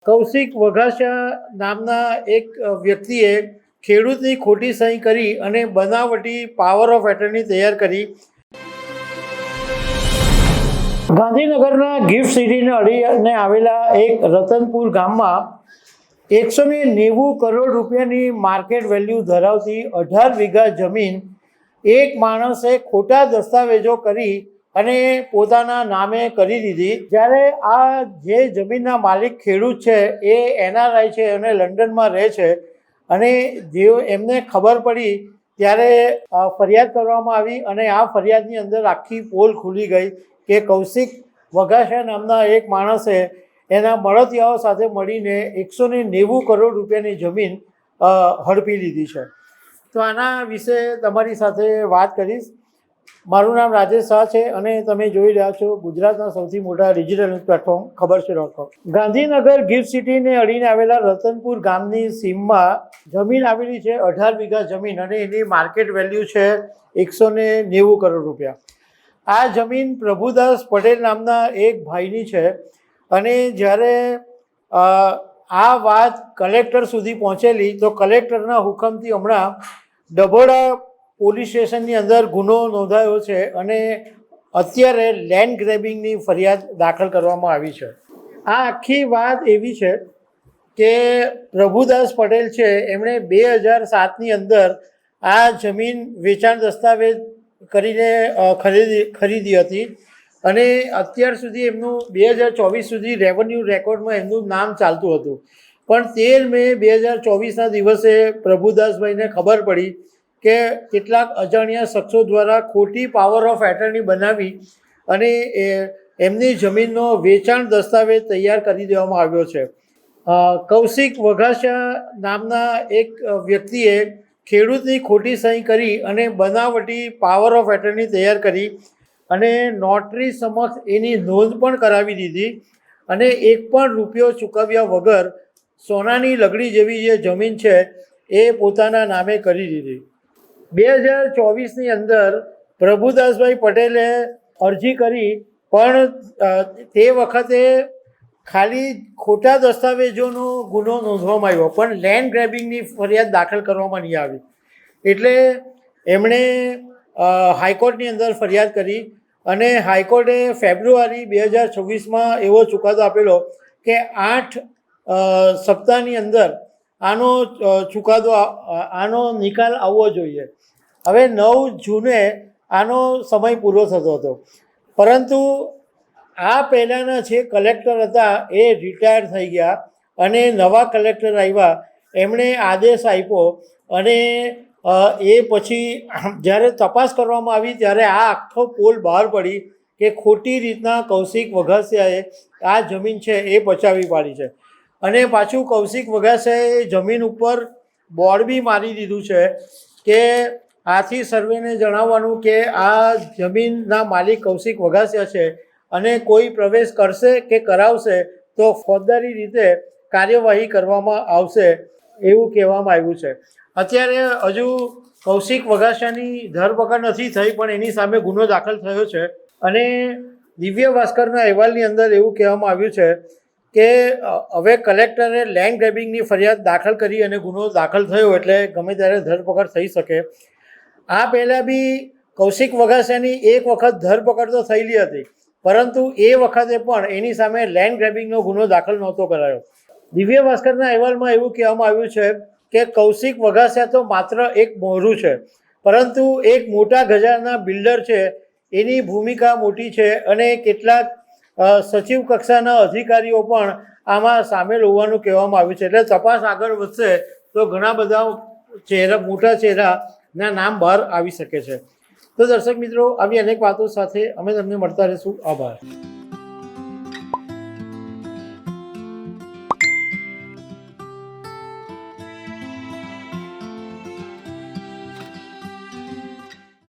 કૌશિક વઘાસિયા નામના એક વ્યક્તિએ ખેડૂતની ખોટી સહી કરી અને બનાવટી પાવર ઓફ એટર્ની તૈયાર કરી ગાંધીનગરના ગિફ્ટ સિટીને અડીને આવેલા એક રતનપુર ગામમાં 190 કરોડ રૂપિયાની માર્કેટ વેલ્યુ ધરાવતી 18 વીઘા જમીન એક માણસે ખોટા દસ્તાવેજો કરી અને પોતાના નામે કરી દીધી। જ્યારે આ જે જમીનના માલિક ખેડૂત છે એ NRI છે અને લંડનમાં રહે છે અને જેઓ એમને ખબર પડી ત્યારે ફરિયાદ કરવામાં આવી અને આ ફરિયાદની અંદર આખી પોલ ખુલી ગઈ કે કૌશિક વઘાસિયા નામના એક માણસે એના મળતિયાઓ સાથે મળીને 190 કરોડ રૂપિયાની જમીન હડપી લીધી છે। તો આના વિશે તમારી સાથે વાત કરીશ। મારું નામ રાજેશ શાહ છે અને તમે જોઈ રહ્યા છો ગુજરાતના સૌથી મોટા ડિજિટલ ન્યૂઝ પ્લેટફોર્મ ખબરછે.com। ગાંધીનગર ગિફ્ટ સિટીને અડીને આવેલા રતનપુર ગામની સીમમાં જમીન આવેલી છે, 18 વીઘા જમીન, અને એની માર્કેટ વેલ્યુ છે 190 કરોડ રૂપિયા। આ જમીન પ્રભુદાસ પટેલ નામના એક ભાઈની છે અને જ્યારે આ વાત કલેક્ટર સુધી પહોંચેલી તો કલેક્ટરના હુકમથી હમણાં ડભોડા પોલીસ સ્ટેશનની અંદર ગુનો નોંધાયો છે અને અત્યારે લેન્ડ ગ્રેબિંગની ફરિયાદ દાખલ કરવામાં આવી છે। આ આખી વાત એવી છે કે પ્રભુદાસ પટેલ છે એમણે 2007ની અંદર આ જમીન વેચાણ દસ્તાવેજ કરીને ખરીદી હતી અને અત્યાર સુધી એમનું 2024 સુધી રેવન્યુ રેકોર્ડમાં એમનું નામ ચાલતું હતું, પણ 13 મે 2024ના દિવસે પ્રભુદાસભાઈને ખબર પડી કે કેટલાક અજાણ્યા શખ્સો દ્વારા ખોટી પાવર ઓફ એટર્ની બનાવી અને એમની જમીનનો વેચાણ દસ્તાવેજ તૈયાર કરી દેવામાં આવ્યો છે। કૌશિક વઘાસિયા નામના એક વ્યક્તિએ ખેડૂતની ખોટી સહી કરી અને બનાવટી પાવર ઓફ એટર્ની તૈયાર કરી અને નોટરી સમક્ષ એની નોંધ પણ કરાવી દીધી અને એક પણ રૂપિયો ચૂકવ્યા વગર સોનાની લગડી જેવી જે જમીન છે એ પોતાના નામે કરી દીધી। 2024ની અંદર પ્રભુદાસભાઈ પટેલે અરજી કરી પણ તે વખતે ખાલી ખોટા દસ્તાવેજોનો ગુનો નોંધવામાં આવ્યો પણ લેન્ડ ગ્રેબિંગની ફરિયાદ દાખલ કરવામાં નહીં આવી, એટલે એમણે હાઈકોર્ટની અંદર ફરિયાદ કરી અને હાઈકોર્ટે ફેબ્રુઆરી 2026માં એવો ચુકાદો આપેલો કે 8 સપ્તાહની અંદર આનો ચુકાદો આનો નિકાલ આવવો જોઈએ। હવે 9 જૂને આનો સમય પૂરો થતો હતો, પરંતુ આ પહેલાંના જે કલેક્ટર હતા એ રિટાયર થઈ ગયા અને નવા કલેક્ટર આવ્યા, એમણે આદેશ આપ્યો અને એ પછી જ્યારે તપાસ કરવામાં આવી ત્યારે આ આખો પોલ બહાર પડી કે ખોટી રીતના કૌશિક વઘાસિયાએ આ જમીન છે એ પચાવી પાડી છે અને પાછું કૌશિક વઘાસિયાએ જમીન ઉપર બોર્ડ બી મારી દીધું છે કે આથી સર્વેને જણાવવાનું કે આ જમીનના માલિક કૌશિક વઘાસિયા છે અને કોઈ પ્રવેશ કરશે કે કરાવશે તો ફોજદારી રીતે કાર્યવાહી કરવામાં આવશે એવું કહેવામાં આવ્યું છે। અત્યારે હજુ કૌશિક વઘાસિયાની ધરપકડ નથી થઈ પણ એની સામે ગુનો દાખલ થયો છે અને દિવ્ય ભાસ્કરના અહેવાલની અંદર એવું કહેવામાં આવ્યું છે કે હવે કલેક્ટરે લેન્ડ ગ્રેબિંગની ફરિયાદ દાખલ કરી અને ગુનો દાખલ થયો એટલે ગમે ત્યારે ધરપકડ થઈ શકે। આ પહેલાં બી કૌશિક વઘાસિયાની એક વખત ધરપકડ તો થયેલી હતી, પરંતુ એ વખતે પણ એની સામે લેન્ડ ગ્રેબિંગનો ગુનો દાખલ નહોતો કરાયો। દિવ્ય ભાસ્કરના અહેવાલમાં એવું કહેવામાં આવ્યું છે કે કૌશિક વઘાસિયા તો માત્ર એક મોરું છે, પરંતુ એક મોટા ગજાના બિલ્ડર છે, એની ભૂમિકા મોટી છે અને કેટલાક સચિવ કક્ષાના અધિકારીઓ પણ આમાં સામેલ હોવાનું કહેવામાં આવ્યું છે। એટલે તપાસ આગળ વધશે તો ઘણા બધા મોટા ચહેરાના નામ બહાર આવી શકે છે। તો દર્શક મિત્રો, આવી અનેક વાતો સાથે અમે તમને મળતા રહીશું। આભાર।